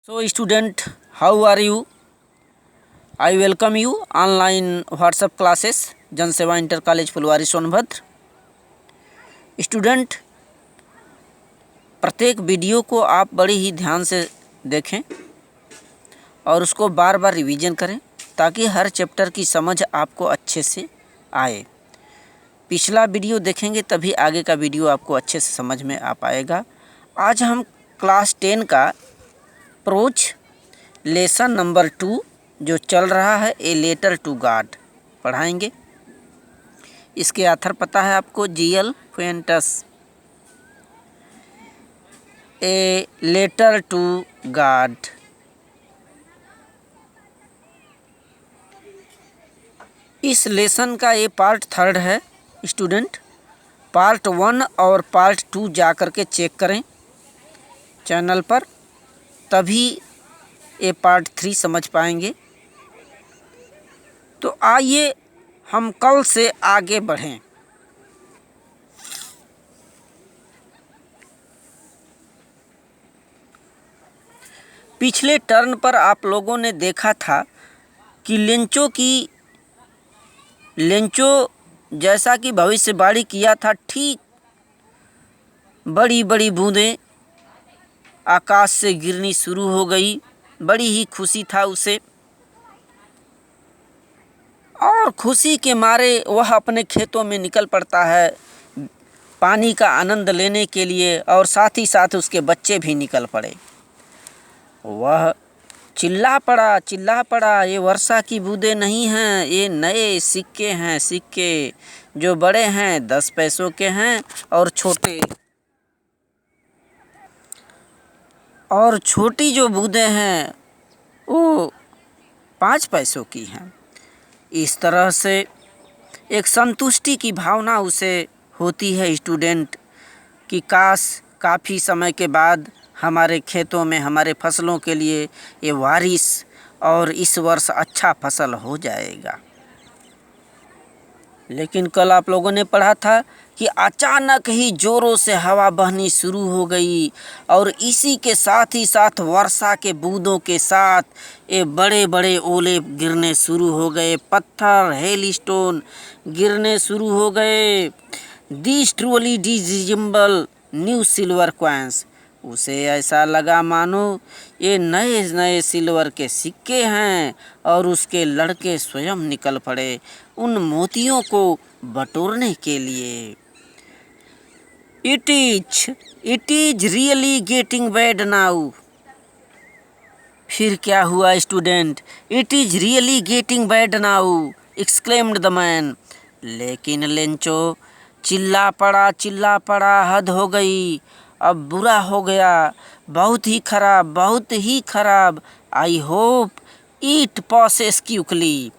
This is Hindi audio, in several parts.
So student, how are you? I welcome you online WhatsApp classes जन सेवा इंटर कॉलेज फुलवारी सोनभद्र। स्टूडेंट, प्रत्येक वीडियो को आप बड़ी ही ध्यान से देखें और उसको बार बार रिवीजन करें ताकि हर चैप्टर की समझ आपको अच्छे से आए। पिछला वीडियो देखेंगे तभी आगे का वीडियो आपको अच्छे से समझ में आ पाएगा। आज हम क्लास 10 का प्रोच लेसन नंबर 2 जो चल रहा है ए लेटर टू गॉड पढ़ाएंगे। इसके आथर पता है आपको, G L Fuentes. A letter to God. इस लेसन का ये पार्ट 3 है स्टूडेंट। पार्ट 1 और पार्ट 2 जा कर के चेक करें चैनल पर, तभी ये पार्ट 3 समझ पाएंगे। तो आइए हम कल से आगे बढ़ें। पिछले टर्न पर आप लोगों ने देखा था कि लेंचो जैसा कि भविष्यवाणी किया था, ठीक बड़ी बड़ी बूंदें आकाश से गिरनी शुरू हो गई। बड़ी ही खुशी था उसे और खुशी के मारे वह अपने खेतों में निकल पड़ता है पानी का आनंद लेने के लिए, और साथ ही साथ उसके बच्चे भी निकल पड़े। वह चिल्ला पड़ा, ये वर्षा की बूंदें नहीं हैं, ये नए सिक्के हैं। सिक्के जो बड़े हैं 10 पैसों के हैं और छोटी जो बूंदें हैं वो 5 पैसों की हैं। इस तरह से एक संतुष्टि की भावना उसे होती है स्टूडेंट कि काश काफ़ी समय के बाद हमारे खेतों में हमारे फसलों के लिए ये बारिश और इस वर्ष अच्छा फसल हो जाएगा। लेकिन कल आप लोगों ने पढ़ा था कि अचानक ही ज़ोरों से हवा बहनी शुरू हो गई और इसी के साथ ही साथ वर्षा के बूंदों के साथ ये बड़े बड़े ओले गिरने शुरू हो गए, पत्थर हेल स्टोन गिरने शुरू हो गए। This truly डिजिबल new silver coins. उसे ऐसा लगा मानो ये नए नए सिल्वर के सिक्के हैं और उसके लड़के स्वयं निकल पड़े उन मोतियों को बटोरने के लिए। It is really getting bad now. फिर क्या हुआ student? It is really getting bad now exclaimed the man. लेकिन लेंचो चिल्ला पड़ा, हद हो गई, अब बुरा हो गया, बहुत ही खराब। I hope it passes quickly.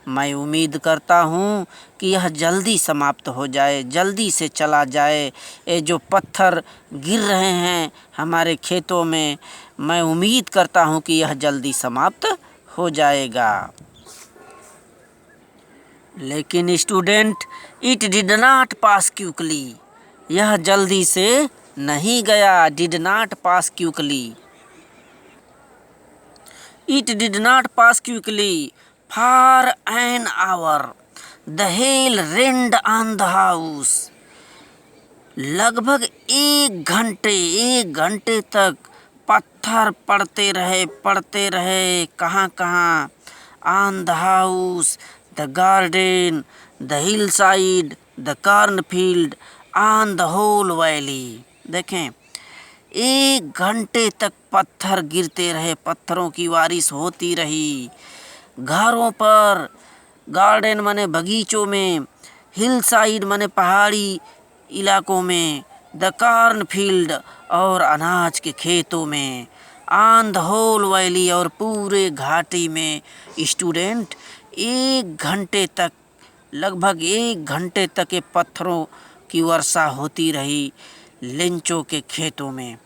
मैं उम्मीद करता हूँ कि यह जल्दी समाप्त हो जाए, जल्दी से चला जाए। ये जो पत्थर गिर रहे हैं हमारे खेतों में, मैं उम्मीद करता हूँ कि यह जल्दी समाप्त हो जाएगा। लेकिन student, it did not pass quickly. यह जल्दी से नहीं गया। Did not pass quickly. It did not pass quickly for an hour the hail rained on the house. लगभग एक घंटे तक पत्थर पड़ते रहे। कहाँ? On the house, the garden, the hill side, the cornfield, on the whole valley. देखें, 1 घंटे तक पत्थर गिरते रहे, पत्थरों की बारिश होती रही। घरों पर, गार्डन माने बगीचों में, हिल साइड माने पहाड़ी इलाकों में, द कॉर्नफील्ड और अनाज के खेतों में, ऑन द होल वैली और पूरे घाटी में। स्टूडेंट, 1 घंटे तक, लगभग 1 घंटे तक ये पत्थरों की वर्षा होती रही लेंचो के खेतों में।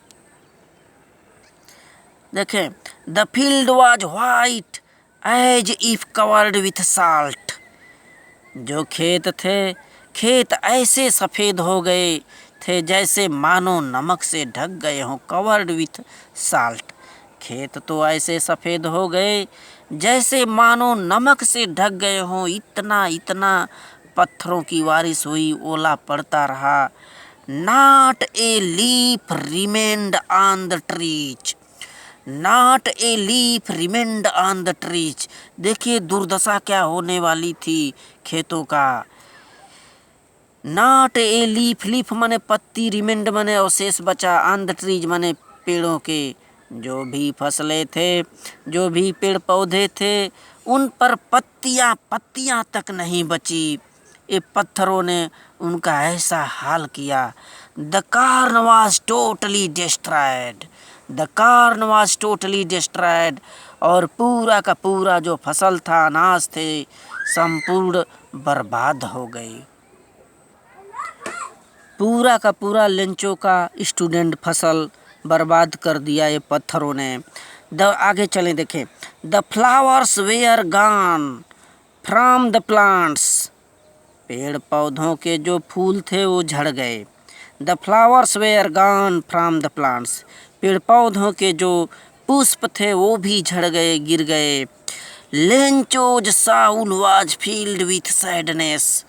देखें, the field was white as if covered with salt. जो खेत ऐसे सफ़ेद हो गए थे जैसे मानो नमक से ढक गए हों। कवर्ड विथ साल्ट खेत तो ऐसे सफ़ेद हो गए जैसे मानो नमक से ढक गए हों। इतना इतना पत्थरों की बारिश हुई, ओला पड़ता रहा। Not a leaf remained on the trees. Not a leaf remained on the trees. देखिए दुर्दशा क्या होने वाली थी खेतों का। नॉट ए लीफ, लीफ माने पत्ती, रिमेंड माने अवशेष बचा, ऑन द ट्रीज माने पेड़ों के। जो भी फसलें थे, जो भी पेड़ पौधे थे, उन पर पत्तियां पत्तियां तक नहीं बची। ये पत्थरों ने उनका ऐसा हाल किया। The corn was totally destroyed, the corn was totally destroyed. और पूरा का पूरा जो फसल था, अनाज थे, संपूर्ण बर्बाद हो गई। पूरा का पूरा लेंचो का स्टूडेंट फसल बर्बाद कर दिया ये पत्थरों ने। आगे चलें देखें। The flowers were gone from the plants. पेड़ पौधों के जो फूल थे वो झड़ गए। The flowers were gone from the plants. पेड़ पौधों के जो पुष्प थे वो भी झड़ गए, गिर गए। Lencho's Saul was field with sadness.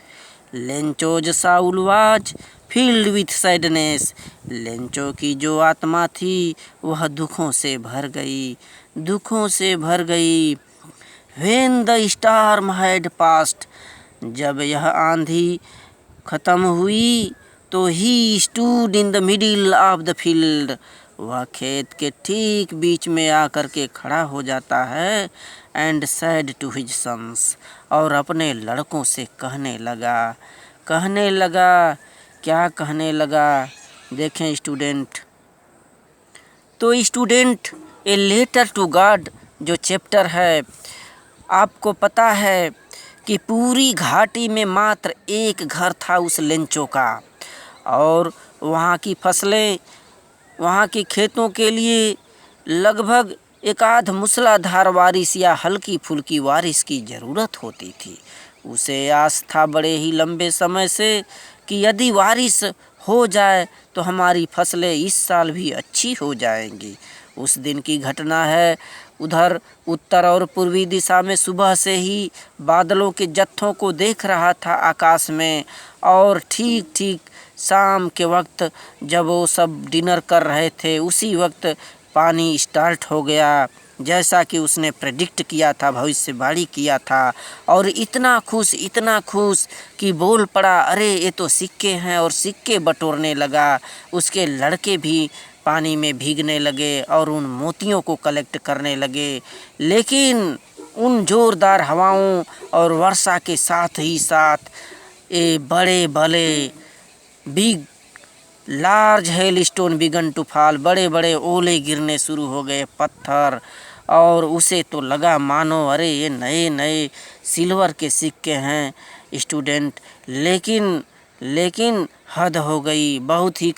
Lencho's Saul was field with sadness. Lencho की जो आत्मा थी वह दुखों से भर गई, दुखों से भर गई। When the storm had passed. जब यह आंधी खत्म हुई तो he stood in the middle of the field. वह खेत के ठीक बीच में आकर के खड़ा हो जाता है। And said to his sons. और अपने लड़कों से कहने लगा क्या कहने लगा। देखें स्टूडेंट। तो student a letter to God जो चैप्टर है, आपको पता है कि पूरी घाटी में मात्र एक घर था उस लेंचो का। और वहाँ की फसलें, वहाँ के खेतों के लिए लगभग एक आध मूसलाधार बारिश या हल्की फुल्की बारिश की ज़रूरत होती थी। उसे आस था बड़े ही लंबे समय से कि यदि बारिश हो जाए तो हमारी फसलें इस साल भी अच्छी हो जाएंगी। उस दिन की घटना है। उधर उत्तर और पूर्वी दिशा में सुबह से ही बादलों के जत्थों को देख रहा था आकाश में। और ठीक ठीक शाम के वक्त जब वो सब डिनर कर रहे थे, उसी वक्त पानी स्टार्ट हो गया, जैसा कि उसने प्रेडिक्ट किया था, भविष्यवाणी किया था। और इतना खुश कि बोल पड़ा, अरे ये तो सिक्के हैं, और सिक्के बटोरने लगा। उसके लड़के भी पानी में भीगने लगे और उन मोतियों को कलेक्ट करने लगे। लेकिन उन ज़ोरदार हवाओं और वर्षा के साथ ही साथ ये बड़े बड़े big large hail stone began to fall. बड़े बड़े ओले गिरने शुरू हो गए, पत्थर। और उसे तो लगा मानो अरे ये नए नए सिल्वर के सिक्के हैं स्टूडेंट। लेकिन हद हो गई, बहुत ही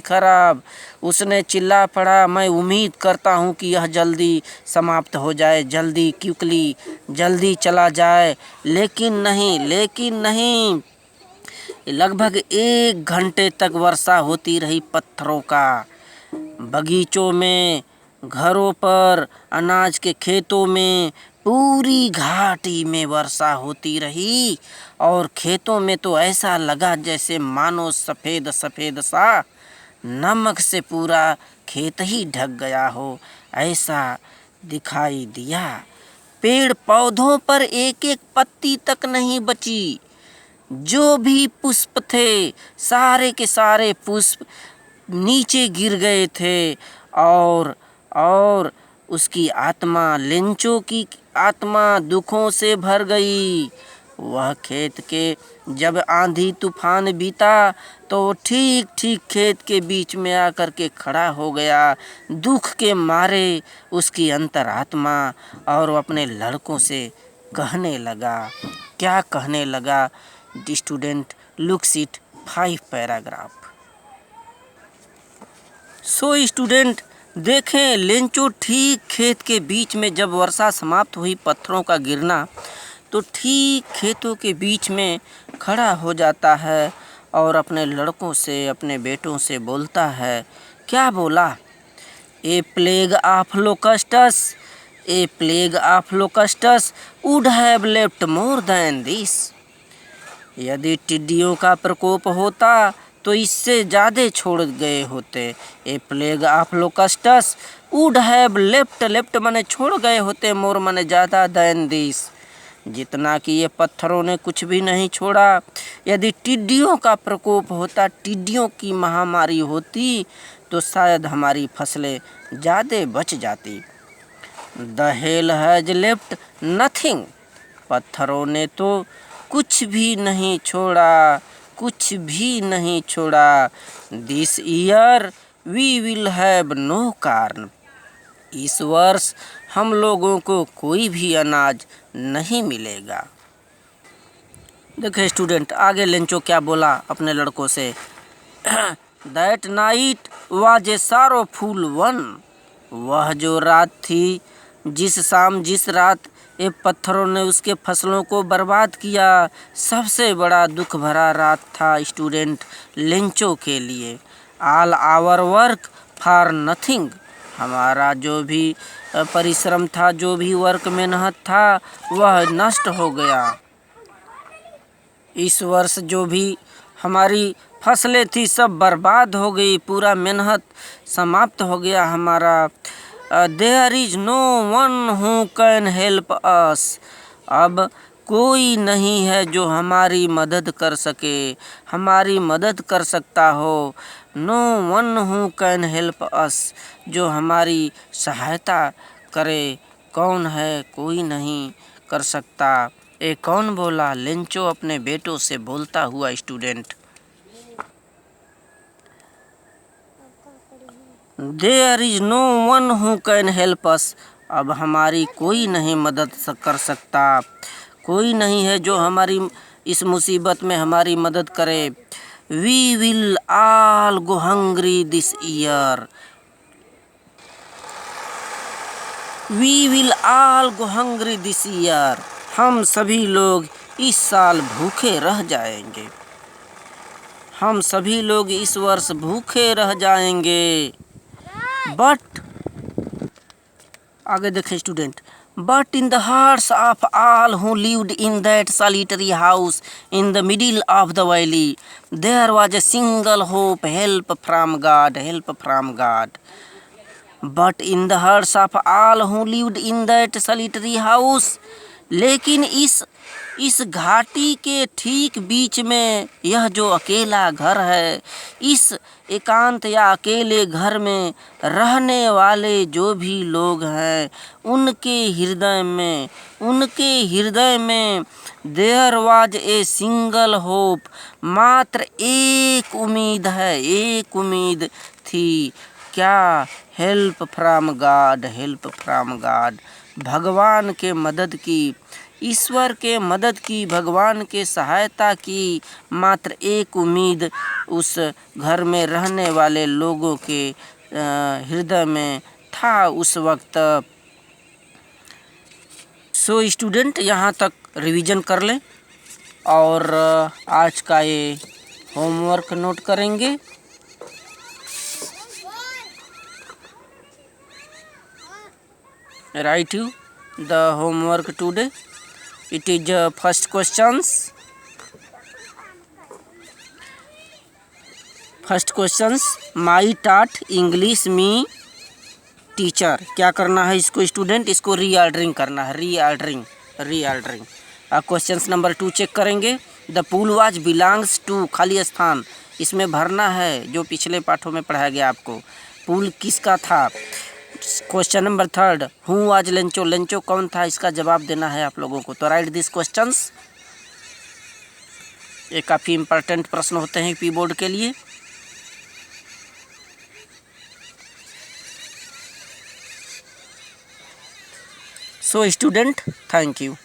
ख़राब। उसने चिल्ला पड़ा, मैं उम्मीद करता हूँ कि यह जल्दी समाप्त हो जाए, जल्दी क्विकली जल्दी चला जाए। लेकिन नहीं। लगभग 1 घंटे तक वर्षा होती रही पत्थरों का। बगीचों में, घरों पर, अनाज के खेतों में, पूरी घाटी में वर्षा होती रही। और खेतों में तो ऐसा लगा जैसे मानो सफ़ेद सा नमक से पूरा खेत ही ढक गया हो, ऐसा दिखाई दिया। पेड़ पौधों पर एक एक पत्ती तक नहीं बची। जो भी पुष्प थे, सारे के सारे पुष्प नीचे गिर गए थे। और उसकी आत्मा, लेंचो की आत्मा दुखों से भर गई। वह खेत के जब आंधी तूफान बीता तो ठीक खेत के बीच में आकर के खड़ा हो गया, दुख के मारे उसकी अंतरात्मा। और वो अपने लड़कों से कहने लगा। क्या कहने लगा student? Looks it 5 paragraph. So student देखें, लेंचो ठीक खेत के बीच में, जब वर्षा समाप्त हुई, पत्थरों का गिरना, तो ठीक खेतों के बीच में खड़ा हो जाता है और अपने लड़कों से, अपने बेटों से बोलता है। क्या बोला? A plague of locusts, a plague of locusts would have left more than this. यदि टिड्डियों का प्रकोप होता तो इससे ज़्यादा छोड़ गए होते। A plague of locusts would have left माने छोड़ गए होते, मोर माने ज़्यादा दैन दिस, जितना कि ये पत्थरों ने कुछ भी नहीं छोड़ा। यदि टिड्डियों का प्रकोप होता, टिड्डियों की महामारी होती तो शायद हमारी फसलें ज़्यादा बच जाती। The hell has left nothing, पत्थरों ने तो कुछ भी नहीं छोड़ा, कुछ भी नहीं छोड़ा। This year we will have no corn, इस वर्ष हम लोगों को कोई भी अनाज नहीं मिलेगा। देखिए स्टूडेंट, आगे लेंचो क्या बोला अपने लड़कों से। That night was a sorrowful one, वह जो रात थी, जिस रात ये पत्थरों ने उसके फसलों को बर्बाद किया, सबसे बड़ा दुख भरा रात था स्टूडेंट लेंचो के लिए। All our work for nothing, हमारा जो भी परिश्रम था, जो भी वर्क मेहनत था, वह नष्ट हो गया। इस वर्ष जो भी हमारी फसलें थी सब बर्बाद हो गई, पूरा मेहनत समाप्त हो गया हमारा। There is no one who can help us, अब कोई नहीं है जो हमारी मदद कर सके, हमारी मदद कर सकता हो। No one who can help us, जो हमारी सहायता करे, कौन है? कोई नहीं कर सकता। ये कौन बोला? लेंचो अपने बेटों से बोलता हुआ student. There is no one who can help us, अब हमारी कोई नहीं मदद कर सकता, कोई नहीं है जो हमारी इस मुसीबत में हमारी मदद करे। We will all go hungry this year, we will all go hungry this year, हम सभी लोग इस साल भूखे रह जाएंगे, हम सभी लोग इस वर्ष भूखे रह जाएंगे। बट आगे देखें student, but in the hearts of all who lived in that solitary house in the middle of the valley there was a single hope, help from God, help from God. But in the hearts of all who lived in that solitary house, लेकिन इस घाटी के ठीक बीच में यह जो अकेला घर है, इस एकांत या अकेले घर में रहने वाले जो भी लोग हैं, उनके हृदय में there was a single hope, मात्र एक उम्मीद है, एक उम्मीद थी। क्या? Help from God, help from God, भगवान के मदद की, ईश्वर के मदद की, भगवान के सहायता की मात्र एक उम्मीद उस घर में रहने वाले लोगों के हृदय में था उस वक्त। सो स्टूडेंट, यहाँ तक रिवीजन कर लें और आज का ये होमवर्क नोट करेंगे। Write you the homework today. It is first questions. First questions, my taught English me teacher. क्या करना है इसको स्टूडेंट? इसको रीऑर्डरिंग करना है, रीऑर्डरिंग। क्वेश्चन नंबर 2 चेक करेंगे। The pool was belongs to, खाली स्थान इसमें भरना है जो पिछले पाठों में पढ़ाया गया आपको। पूल किसका था? Question number 3, who was Lencho, Lencho कौन था? इसका जवाब देना है आप लोगों को। तो राइट दिस क्वेश्चंस। ये काफ़ी इंपॉर्टेंट प्रश्न होते हैं पी बोर्ड के लिए। So student, thank you.